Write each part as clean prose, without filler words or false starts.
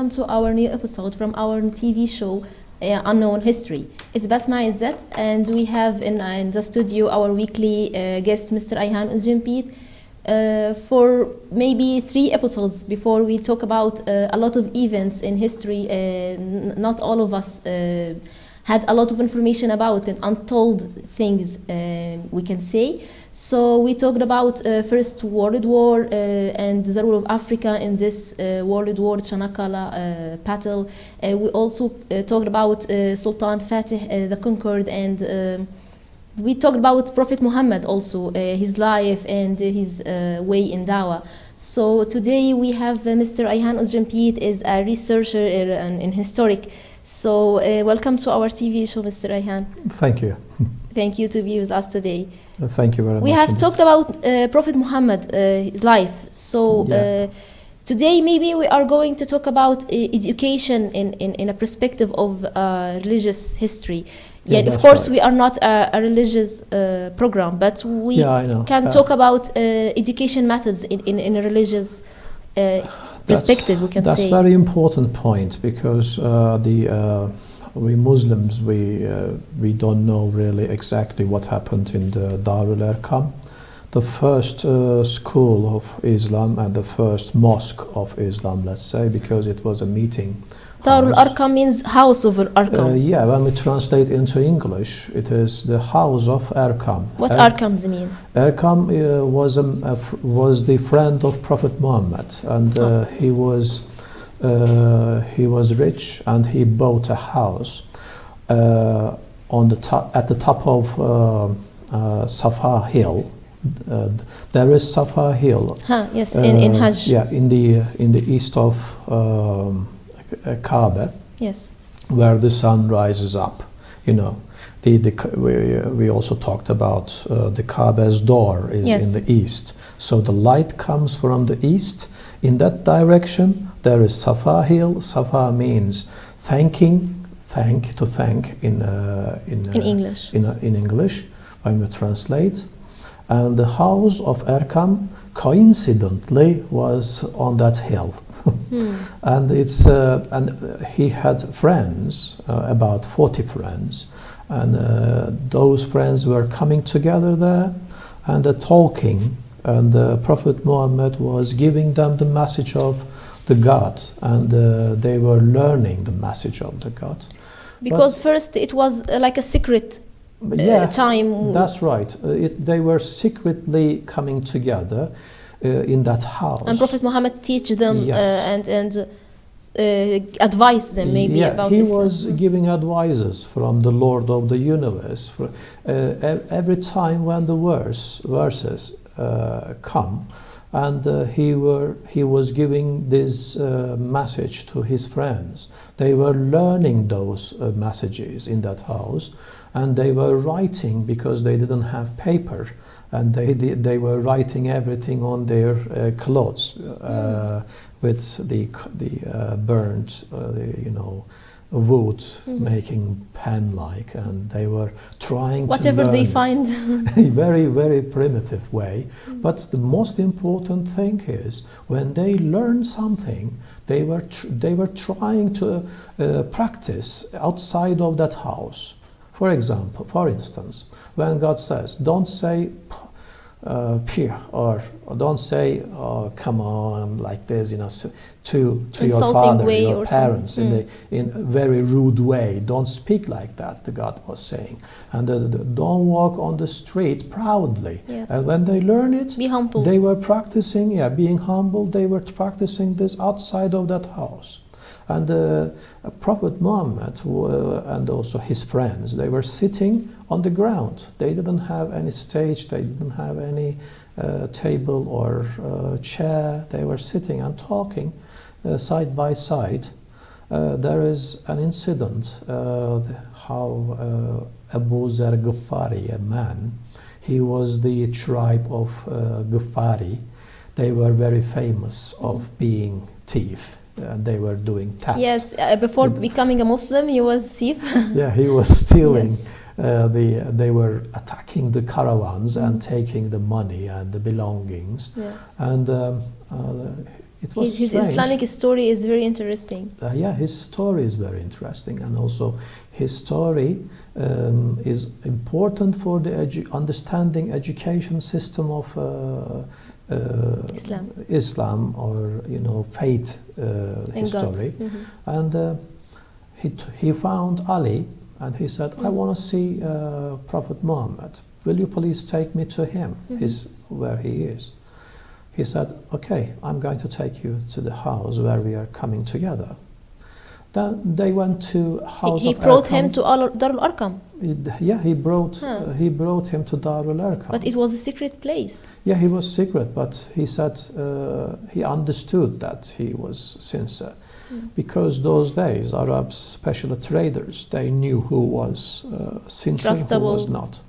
welcome to our new episode from our TV show, Unknown History. It's Basma Izzat, and we have in the studio our weekly guest, Mr. Ayhan Uzjempit. For maybe 3 episodes before we talk about a lot of events in history, not all of us had a lot of information about it, untold things we can say. So we talked about First World War and the role of Africa in this World War, Çanakkale battle. We also talked about Sultan Fatih the Conquered, and we talked about Prophet Muhammad also, his life and his way in Dawah. So today we have Mr. Ayhan Uzjempit, is a researcher in historic. So welcome to our TV show, Mr. Ayhan. Thank you. Thank you to be with us today. Thank you very much. We have talked about Prophet Muhammad, his life. So today maybe we are going to talk about education in a perspective of religious history. Yeah, of course, right. We are not a religious program, but we can talk about education methods in a religious perspective, we can say. That's a very important point, because we Muslims, we don't know really exactly what happened in the Darul Arqam, the first school of Islam and the first mosque of Islam, let's say, because it was a meeting. Darul Arqam means house of Arqam. Yeah, when we translate into English, it is the house of Arqam. What Arqams mean? Arqam was the friend of Prophet Muhammad, and he was rich, and he bought a house on the top, at the top of Safa Hill. There is Safa Hill. Yes, in Hajj. Yeah, in the east of Kaaba. Yes. Where the sun rises up, you know. We also talked about the Kaaba's door is in the east. So the light comes from the east. In that direction, there is Safa Hill. Safa means thank in English. In English, when we translate. And the house of Arqam coincidentally was on that hill. And he had friends, about 40 friends, and those friends were coming together there and talking, and Prophet Muhammad was giving them the message of the God, and they were learning the message of the God. Because first it was like a secret time. That's right. They were secretly coming together in that house. And Prophet Muhammad teach them and advise them maybe about Islam. He was giving advices from the Lord of the universe. Every time when the verses come, and he was giving this message to his friends. They were learning those messages in that house, and they were writing, because they didn't have paper, and they were writing everything on their clothes with the burnt wood, making pen-like, and they were trying whatever to learn they find. a very, very primitive way. But the most important thing is, when they learn something, they were trying to practice outside of that house. For instance, when God says, don't say pure, or don't say come on, like this, to your father, your parents, in a very rude way. Don't speak like that, the God was saying. And don't walk on the street proudly. Yes. And when they learn it, be humble. They were practicing being humble. They were practicing this outside of that house. And Prophet Muhammad and also his friends, they were sitting on the ground. They didn't have any stage, they didn't have any table or chair. They were sitting and talking side by side. There is an incident how Abu Zar Ghifari, a man, he was the tribe of Ghifari. They were very famous of being thief. They were doing theft. Yes, before becoming a Muslim, he was thief. Yeah, he was stealing. Yes. They were attacking the caravans and taking the money and the belongings. Yes. And It was His strange. Islamic story is very interesting. Yeah, his story is very interesting, and also his story is important for the understanding education system of Islam, or faith history. And he found Ali, and he said, "I want to see Prophet Muhammad. Will you please take me to him? Where he is." He said, "Okay, I'm going to take you to the house where we are coming together." Then they went to house He of brought Arqam. him to Darul Arqam. Yeah, he brought him to Darul Arqam. But it was a secret place. Yeah, he was secret, but he said he understood that he was sincere. Because those days, Arabs, especially traders, they knew who was sincere and who was not.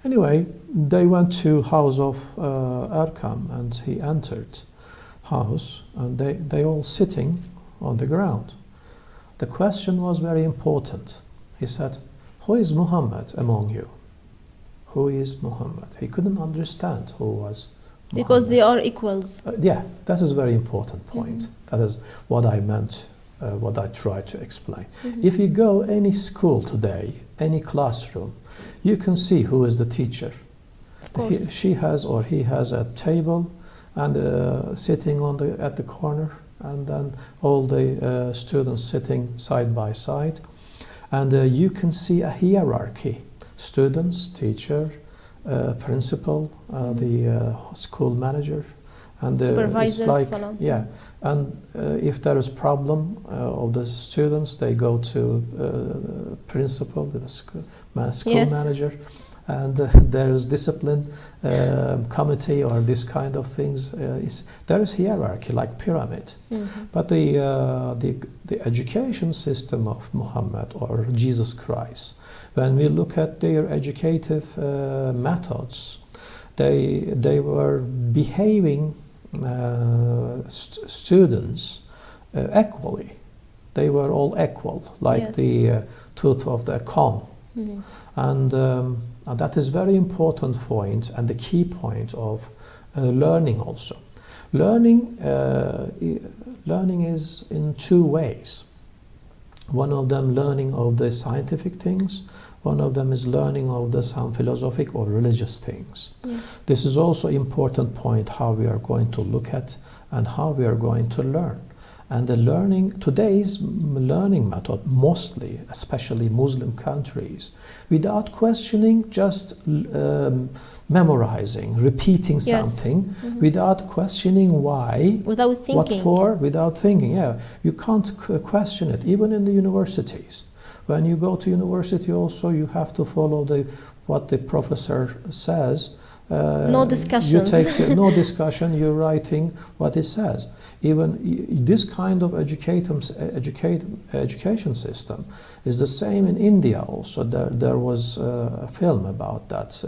Anyway, they went to house of Arqam, and he entered house, and they all sitting on the ground. The question was very important. He said, "Who is Muhammad among you? Who is Muhammad?" He couldn't understand who was Muhammad. Because they are equals. Yeah, that is a very important point. That is what I meant, what I tried to explain. If you go any school today, any classroom, you can see who is the teacher. Of course. She has or he has a table, and sitting at the corner, and then all the students sitting side by side. And you can see a hierarchy: students, teacher, principal, the school manager, and supervisors. It's like, yeah. And if there is problem of the students, they go to principal, the school manager, and there is discipline committee or this kind of things. There is hierarchy, like pyramid. But the education system of Muhammad or Jesus Christ, when we look at their educative methods, they were behaving students equally. They were all equal, like the tooth of the comb. And that is very important point, and the key point of learning also. Learning is in two ways. One of them learning of the scientific things, one of them is learning of some philosophic or religious things. Yes. This is also important point, how we are going to look at and how we are going to learn. And the today's learning method, mostly, especially Muslim countries, without questioning, just memorizing, repeating something, without questioning why, without thinking, what for, without thinking. Yeah, you can't question it, even in the universities. When you go to university, also you have to follow what the professor says. No discussions. You take no discussion. You're writing what it says. Even this kind of education system is the same in India. Also, there was a film about that,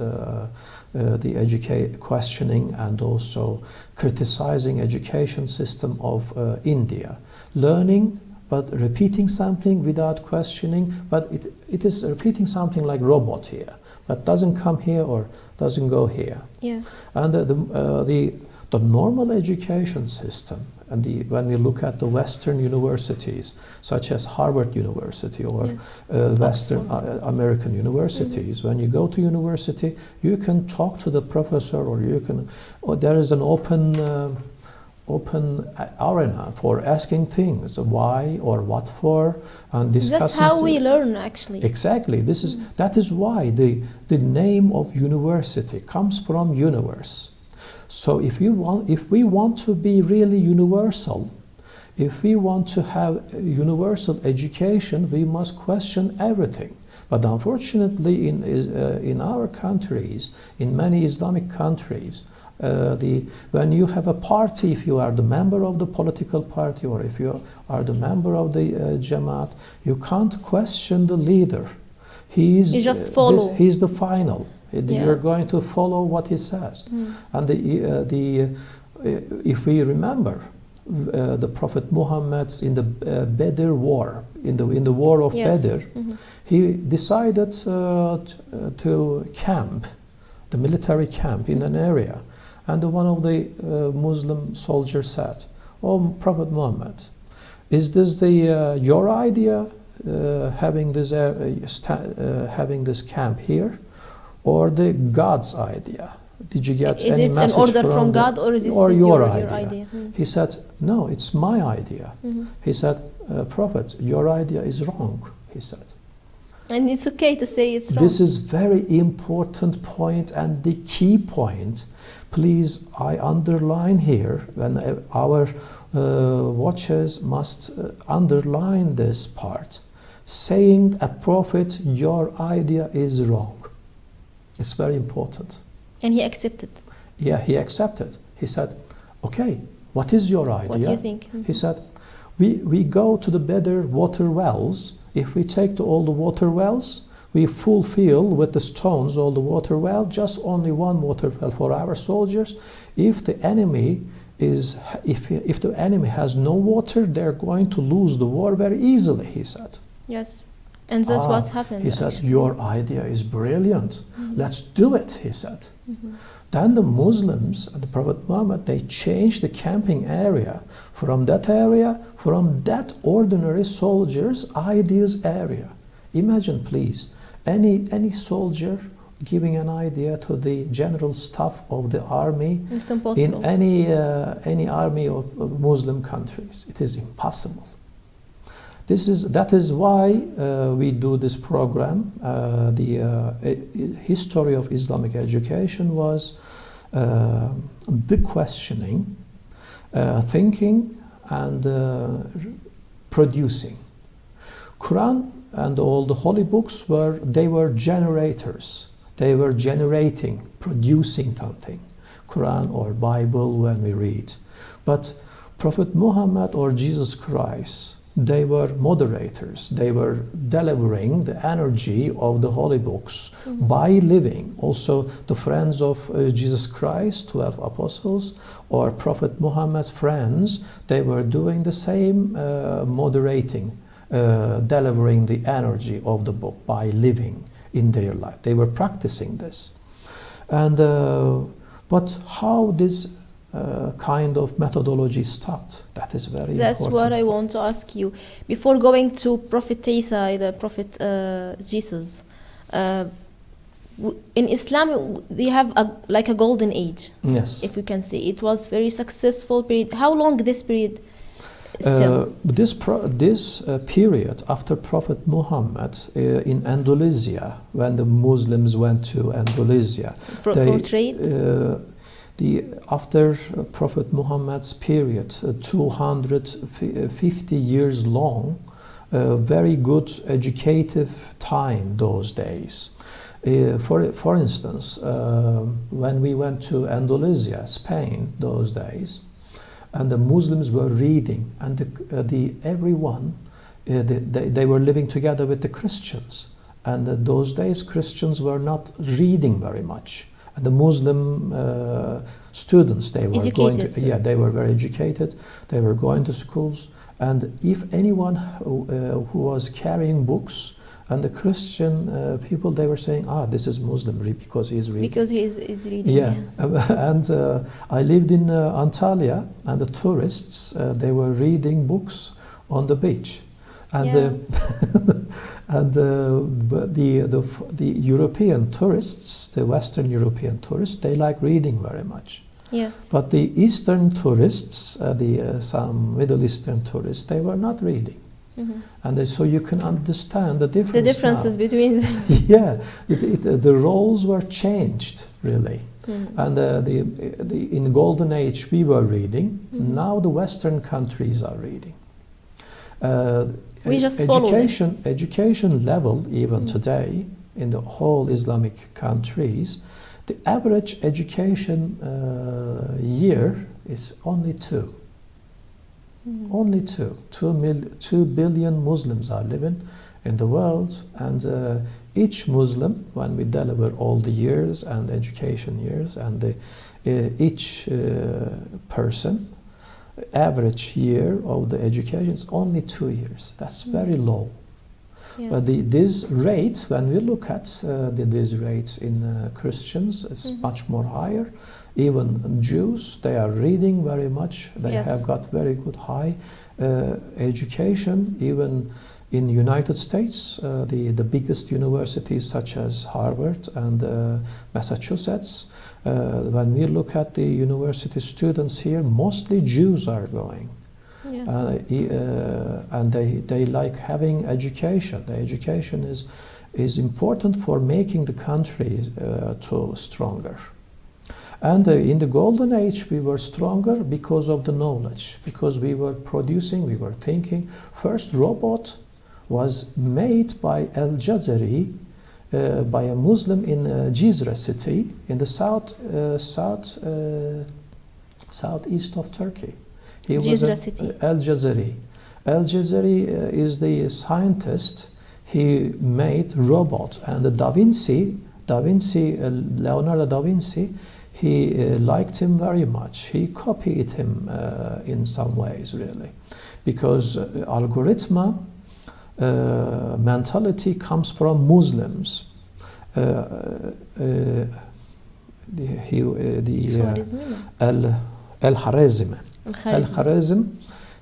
the questioning and also criticizing education system of India. Learning, but repeating something without questioning. But it is repeating something like robot here, but doesn't come here or doesn't go here. Yes. And the normal education system, and when we look at the Western universities, such as Harvard University or Western American universities, when you go to university, you can talk to the professor, or there is an open arena for asking things, why or what for, and discussing. That's how we learn, actually. Exactly. That is why the name of university comes from universe. So if we want to be really universal, if we want to have universal education, we must question everything. But unfortunately, in our countries, in many Islamic countries, when you have a party, if you are the member of the political party or if you are the member of the Jamaat, you can't question the leader. You just follow. He's the final. You're going to follow what he says. And if we remember, the Prophet Muhammad in the Badr war, in the war of Badr, he decided to camp, the military camp in an area. And one of the Muslim soldiers said, "Oh, Prophet Muhammad, is this your idea, having this camp here, or the God's idea? Did you get Is any it an message order from God, or is this your idea? He said, "No, it's my idea." He said, "Prophet, your idea is wrong," he said. And it's okay to say it's wrong. This is very important point and the key point. Please, I underline here, when our watchers must underline this part. Saying a prophet, your idea is wrong. It's very important. And he accepted. Yeah, he accepted. He said, "Okay, what is your idea?" What do you think? He said, we go to the better water wells. If we take all the water wells, we fulfill with the stones all the water well, just only one water well for our soldiers. If the enemy if the enemy has no water, they're going to lose the war very easily," he said. Yes. And that's what happened. He said, "Your idea is brilliant. Let's do it," he said. Then the Muslims and the Prophet Muhammad, they changed the camping area from that ordinary soldiers' ideas area. Imagine, please, any soldier giving an idea to the general staff of the army It's impossible. in any army of Muslim countries. It is impossible. That is why we do this program. The history of Islamic education was the questioning, thinking, and producing. Quran and all the holy books were generators. They were generating, producing something. Quran or Bible when we read. But Prophet Muhammad or Jesus Christ, they were moderators. They were delivering the energy of the holy books by living. Also, the friends of Jesus Christ, 12 apostles, or Prophet Muhammad's friends, they were doing the same moderating, delivering the energy of the book by living in their life. They were practicing this. And but how this kind of methodology stopped? That is very important. That's what I want to ask you. Before going to Prophet Isa, the Prophet Jesus, in Islam we have like a golden age. Yes. If we can say it was very successful period. How long this period still? This period after Prophet Muhammad in Andalusia, when the Muslims went to Andalusia, for trade. After Prophet Muhammad's period, 250 years long, very good educative time those days. For instance, when we went to Andalusia, Spain, those days, and the Muslims were reading, and everyone, they were living together with the Christians, and those days Christians were not reading very much. And the Muslim students, they were they were very educated. They were going to schools, and if anyone who was carrying books, and the Christian people, they were saying, this is Muslim because he's reading. Because he's reading. Yeah, and I lived in Antalya, and the tourists, they were reading books on the beach. And the European tourists, the Western European tourists, they like reading very much. Yes. But the Eastern tourists, some Middle Eastern tourists, they were not reading. And so you can understand the difference. The differences between them. Yeah, the roles were changed really. And in Golden Age we were reading. Now the Western countries are reading. We just follow them. Education level, even today, in the whole Islamic countries, the average education year is only 2. Only 2. 2 billion Muslims are living in the world, and each Muslim, when we deliver all the years and education years, and each person, average year of the education is only 2 years. That's very low. Yes. These rates, when we look at these rates in Christians, it's much more higher. Even Jews, they are reading very much. They Yes. have got very good high education. Even in United States, the biggest universities such as Harvard and Massachusetts, when we look at the university students here, mostly Jews are going. Yes. And they like having education. The education is important for making the country to stronger. And in the golden age, we were stronger because of the knowledge, because we were producing, we were thinking. First robot was made by Al-Jazari, by a Muslim in Cizre city in the southeast of Turkey. He Cizre was city. Al-Jazari. Al-Jazari is the scientist. He made robot, and the Leonardo da Vinci, he liked him very much. He copied him in some ways, really, because algorithm mentality comes from Muslims. Al-Khwarizmi. Al-Khwarizm,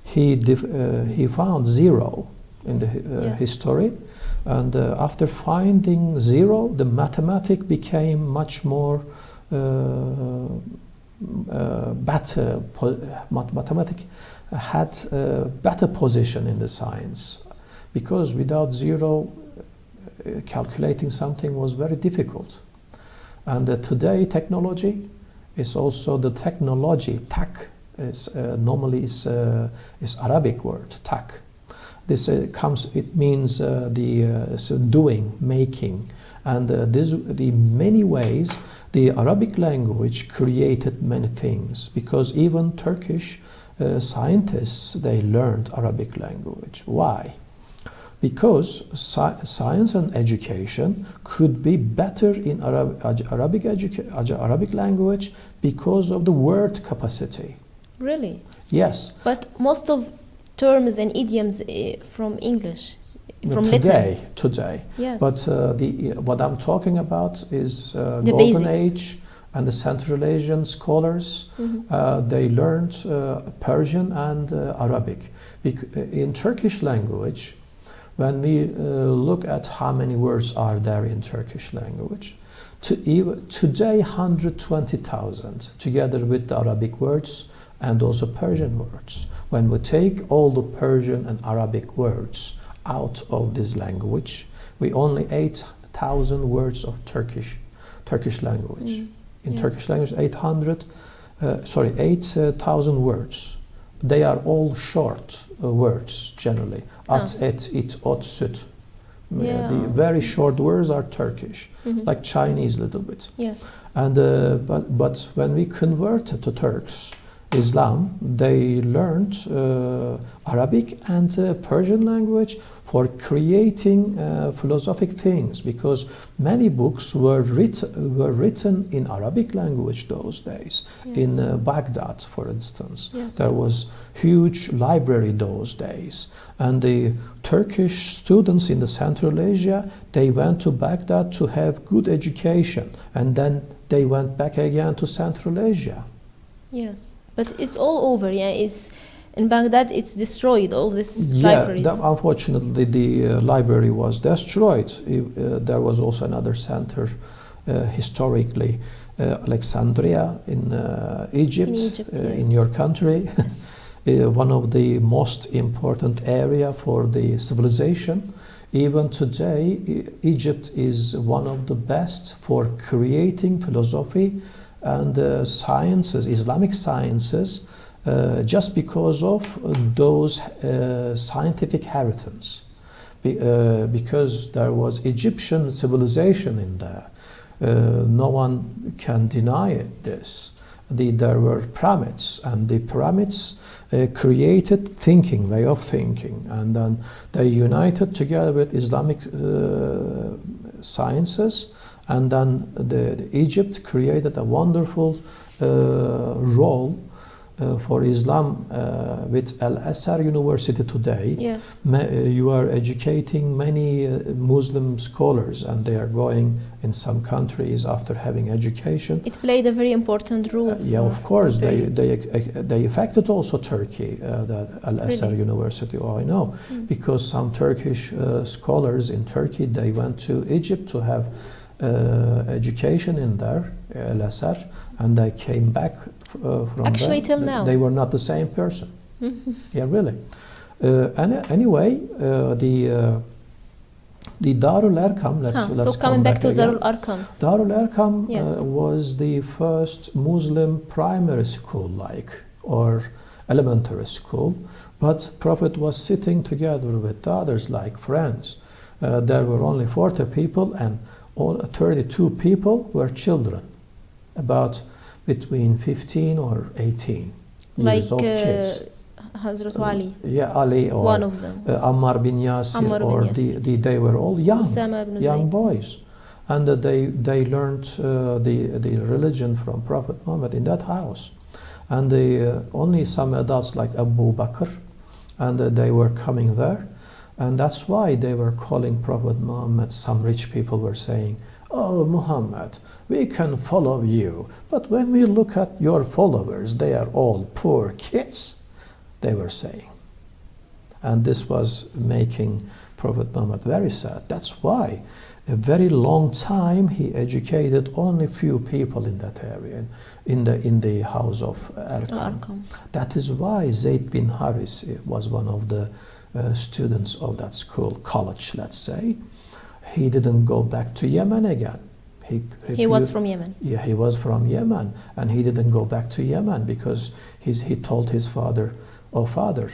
he found zero in the Yes. history, and after finding zero, the mathematic became much more better. Mathematic had a better position in the science, because without zero, calculating something was very difficult. And today, technology is also the technology. Tak is normally is Arabic word. Tak. This comes. It means doing, making, and the many ways the Arabic language created many things, because even Turkish scientists, they learned Arabic language. Why? Because science and education could be better in Arabic language because of the word capacity. Really? Yes. But most of terms and idioms from English, from today, Latin. Today. Yes. But what I'm talking about is The Golden basics. Age and the Central Asian scholars. They learned Persian and Arabic. In Turkish language, when we look at how many words are there in Turkish language, today 120,000, together with the Arabic words and also Persian words. When we take all the Persian and Arabic words out of this language, we only 8,000 words of Turkish language. In Yes. Turkish language, 8,000 words. They are all short words generally. At, et, it, ot, süt. Yeah. The very short words are Turkish, like Chinese a little bit. Yes. And but when we converted to Turks, Islam, they learned Arabic and Persian language for creating philosophic things, because many books were written in Arabic language those days. Yes. In Baghdad, for instance, Yes. there was huge library those days, and the Turkish students in the Central Asia, they went to Baghdad to have good education, and then they went back again to Central Asia. Yes. But it's all over, yeah. It's in Baghdad. It's destroyed. All these libraries. Unfortunately, the library was destroyed. There was also another center, historically, Alexandria in Egypt, yeah. in your country. Yes. One of the most important area for the civilization. Even today, Egypt is one of the best for creating philosophy and sciences, Islamic sciences, just because of those scientific heritage. Because there was Egyptian civilization in there. No one can deny this. There were pyramids, and the pyramids created thinking, way of thinking, and then they united together with Islamic sciences. And then Egypt created a wonderful role for Islam with Al-Azhar University today. Yes. You are educating many Muslim scholars, and they are going in some countries after having education. It played a very important role. Yeah, of course. They affected also Turkey, the Al-Azhar Really? University. Oh, I know, because some Turkish scholars in Turkey, they went to Egypt to have education in there, Al-Azhar, and they came back from Actually, there. till now. They were not the same person. Yeah, really. Anyway, the Darul Arqam, let's so coming come back to again. Darul Arqam. Darul Arqam Yes. was the first Muslim primary school, or elementary school, but Prophet was sitting together with others like friends. There were only 40 people, and all 32 people were children, about between 15 or 18 years old kids. Hazrat Ali, Yeah, Ali, or one of them. Ammar bin Yasir, Ammar bin or Yasir. they were all young, Usama ibn young Zayd. boys, and they learned the religion from Prophet Muhammad in that house, and only some adults like Abu Bakr, and they were coming there, and that's why they were calling Prophet Muhammad. Some rich people were saying, "Oh Muhammad, we can follow you, but when we look at your followers, they are all poor kids," they were saying. And this was making Prophet Muhammad very sad. That's why a very long time he educated only few people in that area, in the house of Arqam. That is why Zayd bin Haris was one of the students of that school, college, let's say. He didn't go back to Yemen again. He was from Yemen. Yeah, he was from Yemen, and he didn't go back to Yemen because he told his father, "Oh father,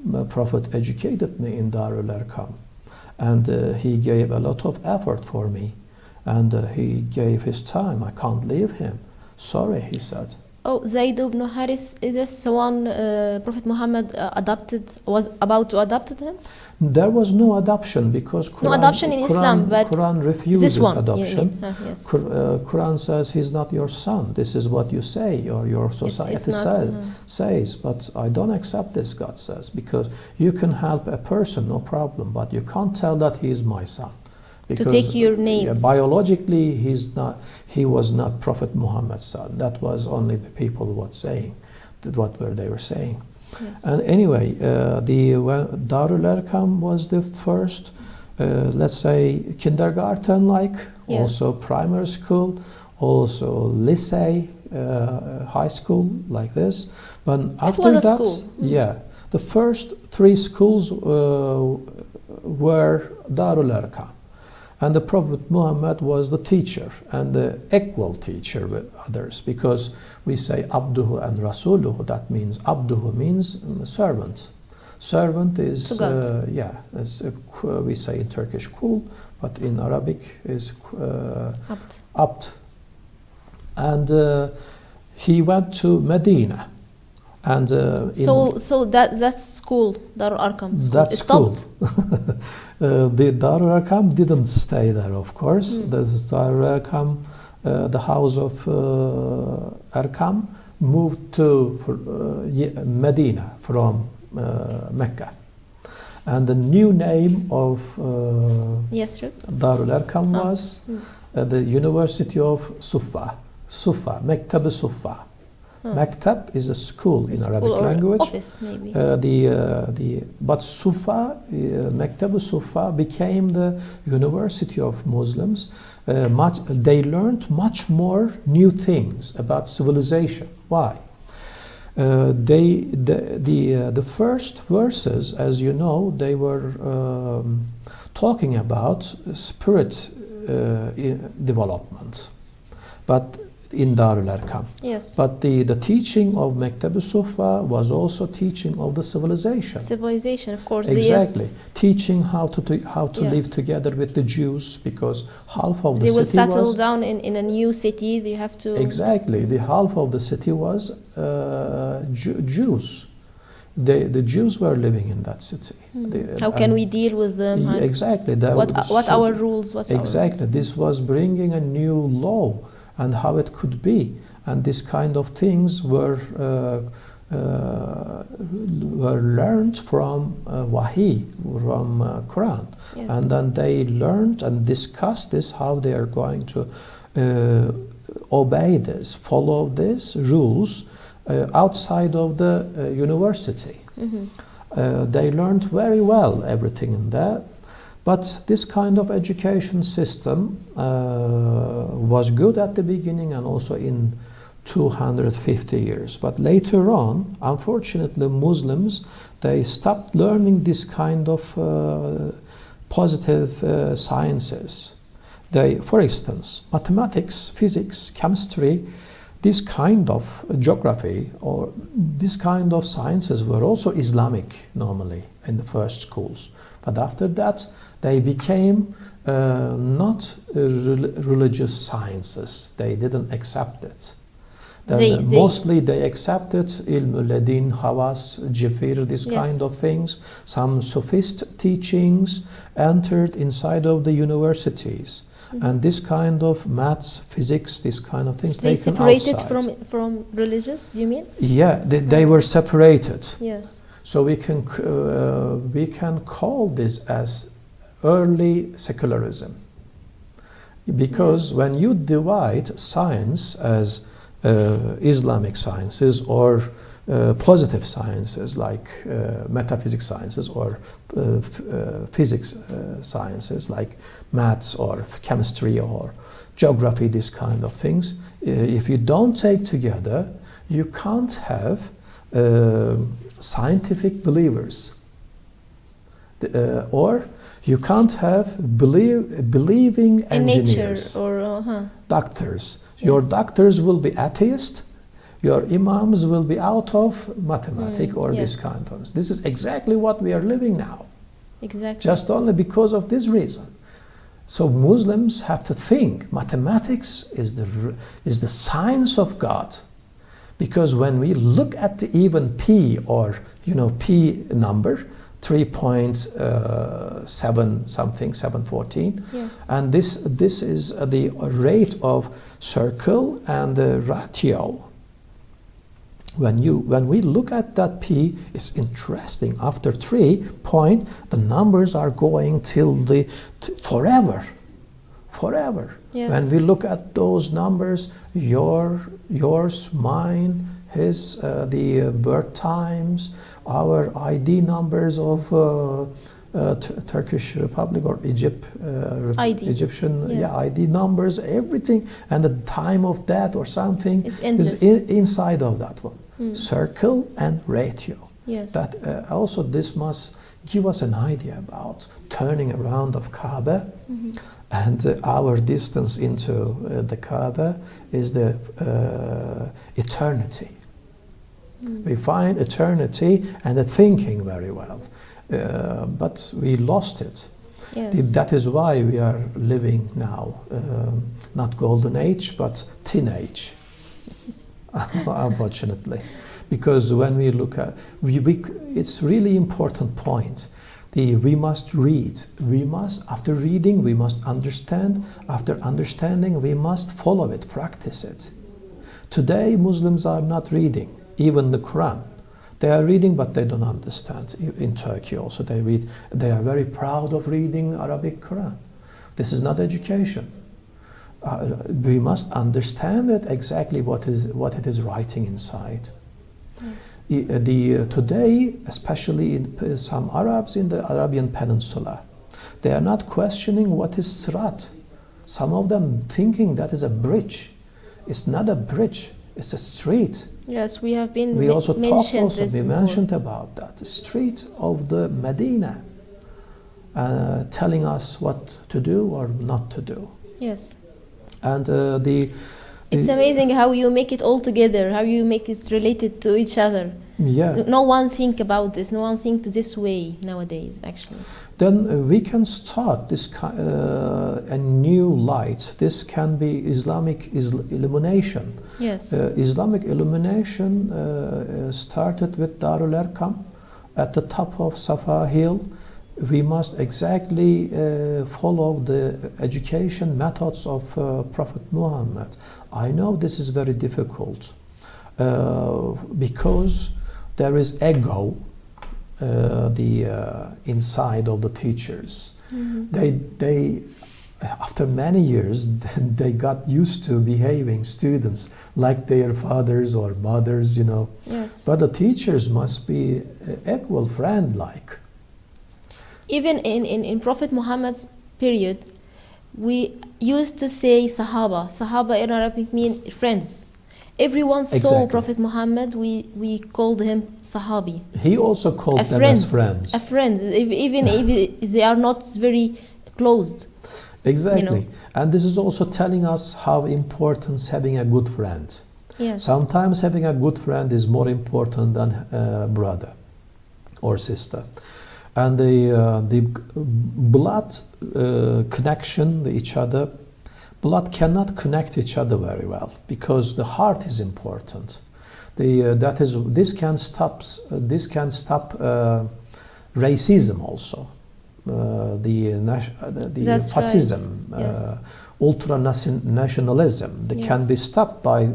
the Prophet educated me in Darul Arqam, and he gave a lot of effort for me, and he gave his time. I can't leave him. Sorry," he said. Oh, Zayd ibn Haris, is this one Prophet Muhammad was about to adopt him? There was no adoption because Quran, No adoption in Islam, but Quran refuses this one. adoption. Yes. Quran says he's not your son. This is what you say, or your society it's not, says. But I don't accept this, God says, because you can help a person, no problem, but you can't tell that he is my son. To take your name. Yeah, biologically, he was not Prophet Muhammad's son. That was only the people who were saying, they were saying. Yes. And anyway, Darul Arqam was the first, let's say, kindergarten, also primary school, also lycée, high school, like this. But after that, school. yeah, the first 3 schools were Darul Arqam. And the Prophet Muhammad was the teacher and the equal teacher with others, because we say Abduhu and Rasuluhu. That means Abduhu means servant. Servant is we say in Turkish kul, but in Arabic is abd. And he went to Medina. And so that school, Darul Arqam school, that school stopped. The Darul Arqam didn't stay there, of course. The Darul Arqam, the house of Arqam, moved to Medina from Mecca, and the new name of Darul Arqam was the University of Sufa, Mektab Sufa. Maktab is a school in Arabic language. Office, maybe. But Sufa, Mektab Sufa became the University of Muslims. They learned much more new things about civilization. Why? The first verses, as you know, they were talking about spirit development, but in Darul Arqam. Yes. But the teaching of Mektab Sufa was also teaching of the civilization. Civilization, of course. Exactly. Teaching how to live together with the Jews, because half of the city they will settle down in a new city. They have to. Exactly. The half of the city was Jews. The Jews were living in that city. How can we deal with them? Exactly. What our rules? Exactly. This was bringing a new law and how it could be, and this kind of things were were learned from Wahi, from Quran. Yes. And then they learned and discussed this, how they are going to obey this, follow these rules outside of the university. They learned very well everything in there. But this kind of education system was good at the beginning and also in 250 years. But later on, unfortunately, Muslims, they stopped learning this kind of positive sciences. They, for instance, mathematics, physics, chemistry, this kind of geography or this kind of sciences were also Islamic normally in the first schools. But after that, they became not religious sciences. They didn't accept it. Mostly they accepted Ilmul Ladin, Hawas, Jafir, this kind of things. Some sophist teachings entered inside of the universities. And this kind of maths, physics, this kind of things, they separated from religious, do you mean? Yeah, they were separated. Yes. So we can call this as early secularism. Because when you divide science as Islamic sciences or positive sciences like metaphysics sciences or physics sciences like maths or chemistry or geography, this kind of things, if you don't take together, you can't have scientific believers, or you can't have believing engineers, or doctors. Yes. Your doctors will be atheist. Your imams will be out of mathematics or this kind of. This is exactly what we are living now. Exactly. Just only because of this reason. So Muslims have to think mathematics is the science of God. Because when we look at the even p or p number, 3.7 something, 714, and this is the rate of circle and the ratio. When we look at that p, it's interesting. After 3 point, the numbers are going till forever. Yes. When we look at those numbers, yours, mine, his, the birth times, our ID numbers of Turkish Republic or Egyptian ID numbers, everything, and the time of death or something is inside of that one. Circle and ratio. Yes. That also this must give us an idea about turning around of Kaaba. And our distance into the Kaaba is the eternity. We find eternity and the thinking very well, but we lost it. Yes. That is why we are living now, not golden age, but teenage, unfortunately. Because when we look at, it's really important point. We must read. After reading, we must understand. After understanding, we must follow it, practice it. Today, Muslims are not reading, even the Quran. They are reading, but they don't understand. In Turkey also, they read. They are very proud of reading Arabic Quran. This is not education. We must understand it exactly what it is writing inside. Yes. Today, especially in some Arabs in the Arabian Peninsula, they are not questioning what is Sirat. Some of them thinking that is a bridge. It's not a bridge, it's a street. Yes, we have been we also mentioned before. about that. The street of the Medina, telling us what to do or not to do. Yes. And it's amazing how you make it all together, how you make it related to each other. Yeah. No one think about this, no one thinks this way nowadays, actually. Then we can start this a new light. This can be Islamic illumination. Yes. Islamic illumination started with Darul Arqam at the top of Safa Hill. We must exactly follow the education methods of Prophet Muhammad. I know this is very difficult because there is ego inside of the teachers. They after many years, they got used to behaving students like their fathers or mothers, you know. Yes. But the teachers must be equal friend-like. Even in Prophet Muhammad's period, we used to say Sahaba. Sahaba in Arabic mean friends. Everyone saw Exactly. Prophet Muhammad, we called him Sahabi. He also called A them friend. as friends. A friend, even if they are not very closed. Exactly. You know. And this is also telling us how important having a good friend. Yes. Sometimes having a good friend is more important than a brother or sister. And the blood connection with each other, blood cannot connect each other very well because the heart is important. This can stop racism also. That's fascism, right. Yes. ultra-nationalism that can be stopped by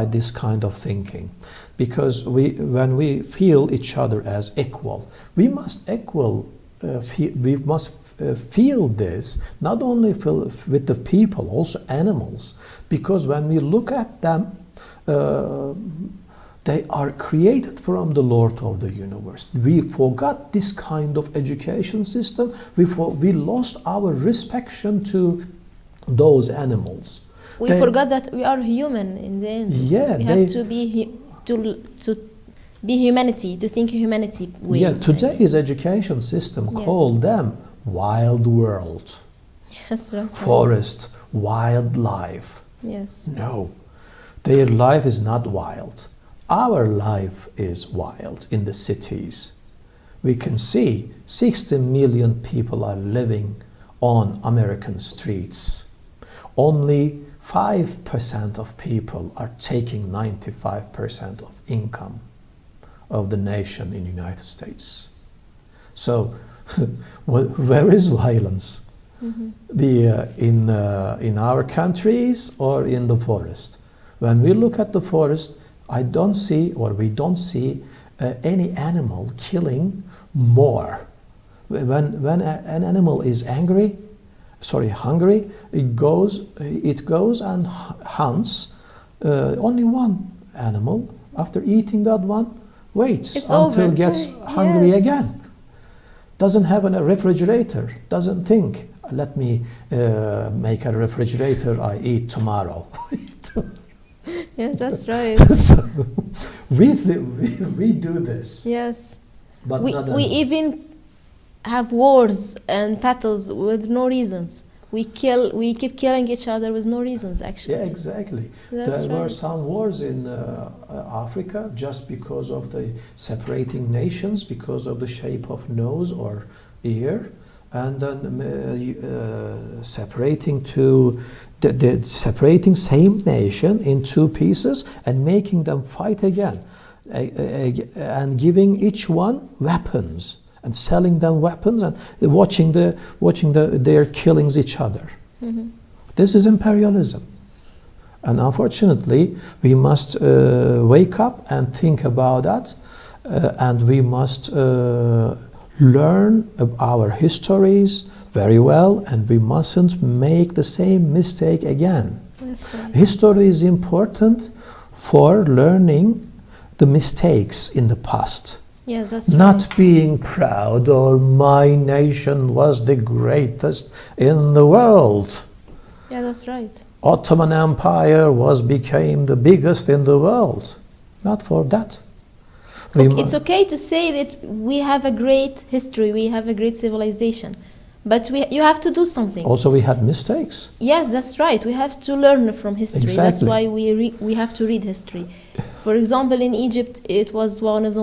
this kind of thinking, because when we feel each other as equal, we must feel this not only with the people, also animals, because when we look at them, they are created from the Lord of the universe. We forgot this kind of education system. We lost our respect to those animals. We forgot that we are human in the end. Yeah, we have to be humanity, to think humanity way. Yeah, today's education system called them wild world, yes, that's forest, wildlife. Yes. No, their life is not wild. Our life is wild in the cities. We can see 60 million people are living on American streets. Only 5% of people are taking 95% of income of the nation in the United States. So, where is violence? In our countries or in the forest? When we look at the forest, we don't see any animal killing more. When an animal is hungry, it goes and hunts only one animal. After eating that one, waits until gets hungry again. Doesn't have a refrigerator. Doesn't think, let me make a refrigerator. I eat tomorrow. Yes, that's right. So we do this. Yes. But we even have wars and battles with no reasons. We keep killing each other with no reasons, actually. Yeah, exactly. That's there were some wars in Africa just because of the separating nations, because of the shape of nose or ear, and then separating same nation in two pieces and making them fight again, and giving each one weapons and selling them weapons and watching their killings each other. This is imperialism, and unfortunately we must wake up and think about that, and we must learn our histories very well, and we mustn't make the same mistake again. That's right. History is important for learning the mistakes in the past. Yes, that's Not right. being proud, or my nation was the greatest in the world. Yeah, that's right. Ottoman Empire became the biggest in the world. Not for that. It's okay to say that we have a great history, we have a great civilization, but you have to do something. Also, we had mistakes. Yes, that's right. We have to learn from history. Exactly. That's why we have to read history. For example, in Egypt, it was one of the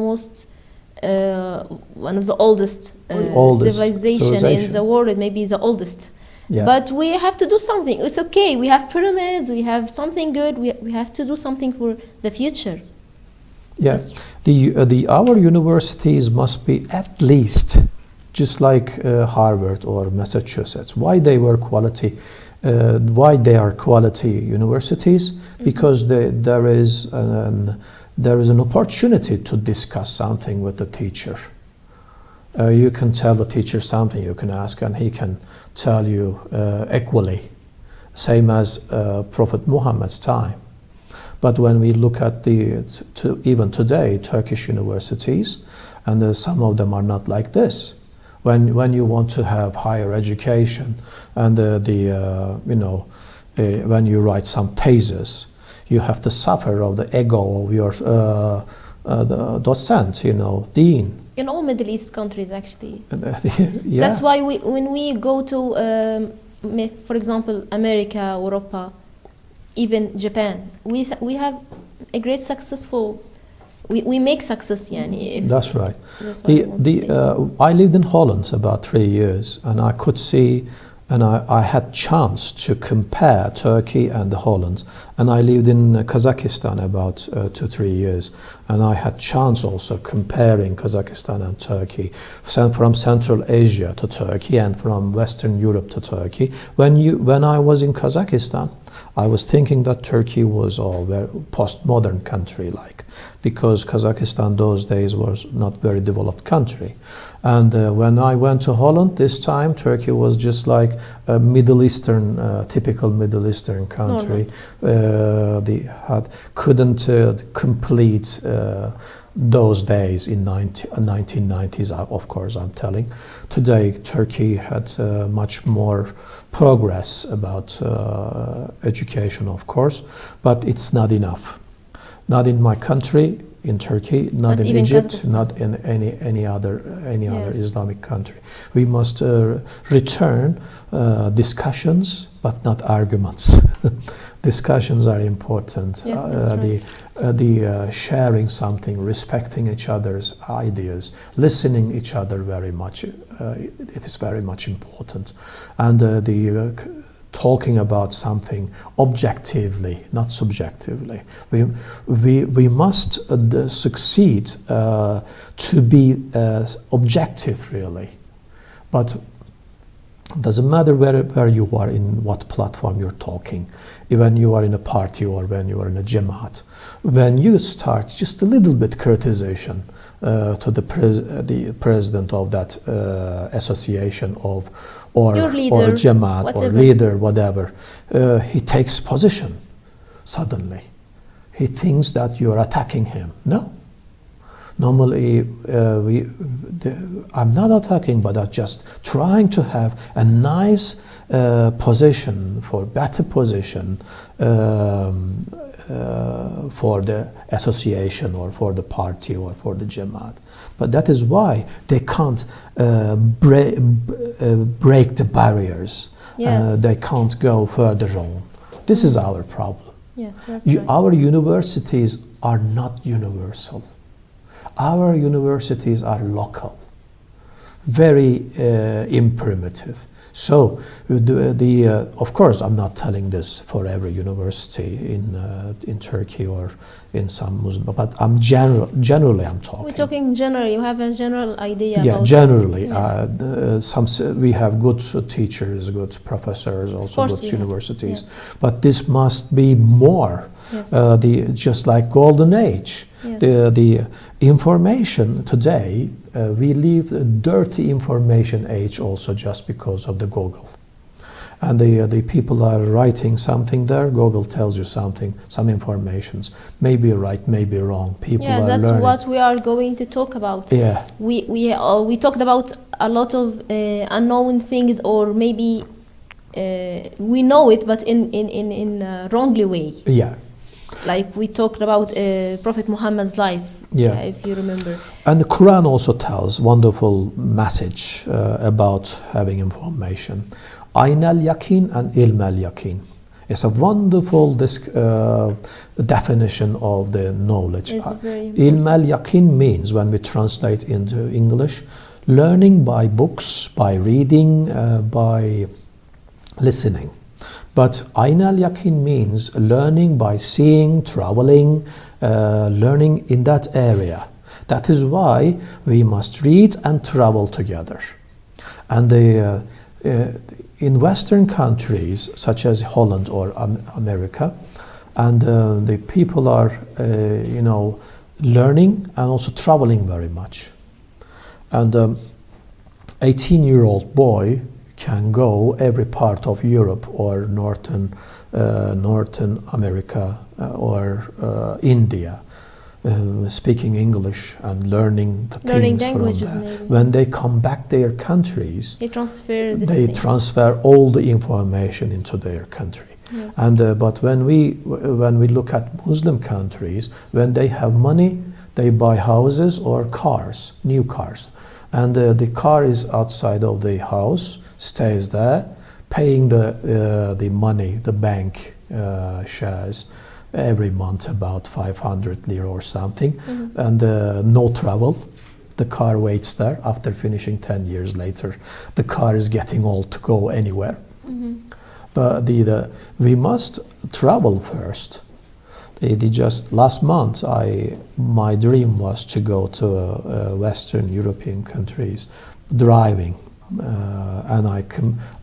oldest civilization in the world, maybe the oldest. Yeah. But we have to do something. It's okay. We have pyramids. We have something good. We have to do something for the future. Yes, our universities must be at least just like Harvard or Massachusetts. Why they are quality universities? Because there is there is an opportunity to discuss something with the teacher. You can tell the teacher something, you can ask, and he can tell you equally, same as Prophet Muhammad's time. But when we look at even today, Turkish universities, and some of them are not like this. When you want to have higher education, and when you write some thesis, you have to suffer of the ego of your the docent, dean. In all Middle East countries, actually. Yeah. That's why when we go to, for example, America, Europa, even Japan, we have a great successful. We make success, yani. That's right. That's what I want to say. I lived in Holland about 3 years, and I could see, and I had chance to compare Turkey and Holland. And I lived in Kazakhstan about 2-3 years, and I had chance also comparing Kazakhstan and Turkey, from Central Asia to Turkey and from Western Europe to Turkey. When I was in Kazakhstan, I was thinking that Turkey was a very postmodern country, because Kazakhstan those days was not very developed country. And when I went to Holland this time, Turkey was just like a Middle Eastern, typical Middle Eastern country. They couldn't complete those days in 1990s, of course I'm telling. Today Turkey had much more progress about education, of course, but it's not enough. Not in my country, in Turkey, not in Egypt, Kazakhstan. Not in any other Islamic country. We must return discussions, but not arguments. Discussions are important. Yes, that's right. The sharing something, respecting each other's ideas, listening each other very much. It is very much important, and talking about something objectively, not subjectively. We must succeed to be objective, really. But it doesn't matter where you are, in what platform you're talking, when you are in a party or when you are in a Jamaat. When you start just a little bit criticization to the president of that association or Jamaat whatever. Or leader, whatever, he takes position suddenly. He thinks that you're attacking him. No. Normally, I'm not attacking, but I'm just trying to have a nice position, better position for the association or for the party or for the Jamaat. But that is why they can't break the barriers. Yes. They can't go further on. This is our problem. Yes, that's right. Our universities are not universal. Our universities are local, very imprimitive. So, of course, I'm not telling this for every university in Turkey or in some Muslim, but generally I'm talking. We're talking generally. You have a general idea. Yeah, about generally. Yes. We have good teachers, good professors, also good universities. Yes. But this must be more. Yes. Just like golden age. Yes. The information today, we live a dirty information age also just because of the Google. And the people are writing something there, Google tells you something, some informations, maybe right, maybe wrong. People are that's learning. What we are going to talk about. Yeah. We talked about a lot of unknown things, or maybe we know it, but in a wrongly way. Yeah. Like we talked about Prophet Muhammad's life, if you remember. And the Quran also tells wonderful message about having information. Ayn al-Yaqin and Ilm al-Yaqin. It's a wonderful definition of the knowledge. Ilm al-Yaqin means, when we translate into English, learning by books, by reading, by listening. But Ayn al-Yaqin means learning by seeing, traveling, learning in that area. That is why we must read and travel together. And in Western countries, such as Holland or America, and the people are, learning and also traveling very much. And 18-year-old boy can go every part of Europe or Northern America or India, speaking English and learning the Learning things from languages, there. maybe. When they come back their countries, They transfer this they thing. transfer all the information into their country. Yes. And but when we look at Muslim countries, when they have money, they buy houses or cars, new cars, and the car is outside of the house, stays there, paying the money, the bank shares every month about 500 lira or something, and no travel. The car waits there. After finishing 10 years later, the car is getting old to go anywhere. But we must travel first. Just last month, my dream was to go to Western European countries, driving, and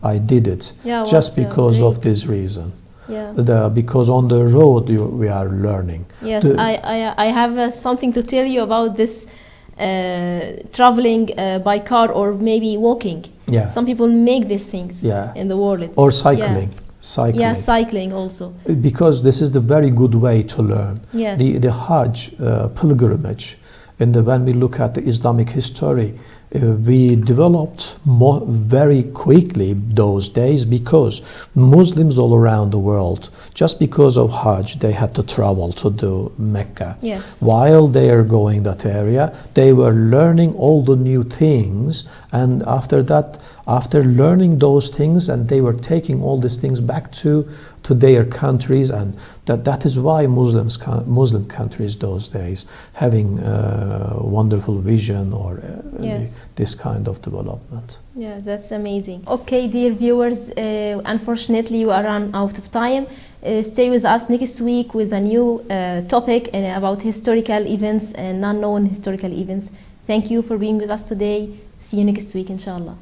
I did it just because of this reason. Yeah. Because on the road we are learning. Yes, I have something to tell you about this traveling by car or maybe walking. Yeah. Some people make these things in the world. Or cycling. Cycling. Yeah, cycling also. Because this is the very good way to learn. Yes. The Hajj pilgrimage, when we look at the Islamic history, we developed very quickly those days because Muslims all around the world, just because of Hajj, they had to travel to do Mecca. Yes. While they are going that area, they were learning all the new things, and after that, after learning those things, and they were taking all these things back to their countries, and that is why Muslim countries those days having wonderful vision or this kind of development. Yeah, that's amazing. Okay, dear viewers, unfortunately we are run out of time. Stay with us next week with a new topic about historical events and unknown historical events. Thank you for being with us today. See you next week, inshallah.